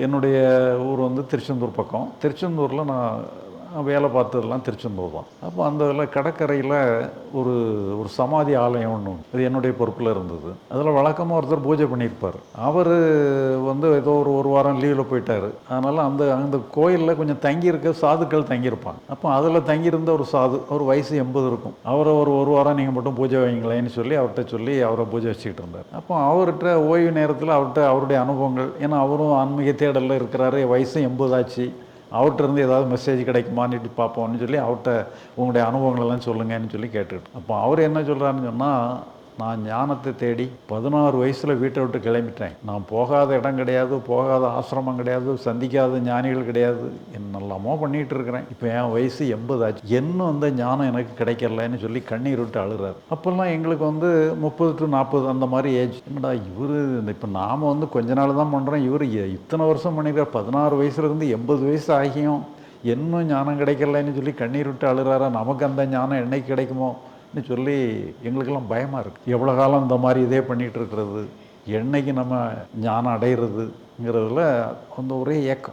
என்னுடைய ஊர் வந்து திருச்செந்தூர் பக்கம். திருச்செந்தூரில நான் வேலை பார்த்ததெல்லாம் திருச்செந்தூர் தான். அப்போ அந்த இதில் கடற்கரையில் ஒரு ஒரு சமாதி ஆலயம் ஒன்று உண்டு. அது என்னுடைய பொறுப்பில் இருந்தது. அதில் வழக்கமாக ஒருத்தர் பூஜை பண்ணியிருப்பார். அவர் வந்து ஏதோ ஒரு வாரம் லீவில் போயிட்டார். அதனால் அந்த அந்த கோயிலில் கொஞ்சம் தங்கியிருக்க சாதுக்கள் தங்கியிருப்பாங்க. அப்போ அதில் தங்கியிருந்த ஒரு சாது, அவர் வயசு 80 இருக்கும். அவரை ஒரு வாரம் நீங்கள் மட்டும் பூஜை வைங்களேன்னு சொல்லி அவர்கிட்ட சொல்லி அவரை பூஜை வச்சுக்கிட்டு இருந்தார். அப்போ அவர்கிட்ட ஓய்வு நேரத்தில் அவருடைய அனுபவங்கள், ஏன்னா அவரும் ஆன்மீக தேடலில் இருக்கிறாரு, வயசு 80 ஆச்சு. அவர்கிட்ட இருந்து ஏதாவது மெசேஜ் கிடைக்குமான்னு பார்ப்போம்னு சொல்லி அவர்கிட்ட உங்களுடைய அனுபவங்களெல்லாம் சொல்லுங்கன்னு சொல்லி கேட்டுக்கிட்டு. அப்போ அவர் என்ன சொல்கிறாருன்னு சொன்னால், நான் ஞானத்தை தேடி 16 வயசில் வீட்டை விட்டு கிளம்பிட்டேன். நான் போகாத இடம் கிடையாது, போகாத ஆசிரமம் கிடையாது, சந்திக்காத ஞானிகள் கிடையாது, என்னெல்லாமோ பண்ணிகிட்டு இருக்கிறேன். இப்போ என் வயசு 80 ஆச்சு, இன்னும் அந்த ஞானம் எனக்கு கிடைக்கலன்னு சொல்லி கண்ணீர் விட்டு அழுகிறார். அப்போல்லாம் எங்களுக்கு வந்து 30 to 40 அந்த மாதிரி ஏஜ். என்னடா இவர் இப்போ நாம் வந்து கொஞ்ச நாள் தான் பண்ணுறோம், இவர் இத்தனை வருஷம் பண்ணியிருக்கார், 16 வயசுலேருந்து 80 வயசு ஆகியும் இன்னும் ஞானம் கிடைக்கலன்னு சொல்லி கண்ணீர் விட்டு அழுகிறாரா, நமக்கு அந்த ஞானம் என்னைக்கு கிடைக்குமோ சொல்லி எங்களுக்கெல்லாம் பயமாக இருக்குது. எவ்வளோ காலம் இந்த மாதிரி இதே பண்ணிகிட்டு இருக்கிறது, என்னைக்கு நம்ம ஞானம் அடைகிறதுங்கிறதுல அந்த ஒரே ஏக்கம்.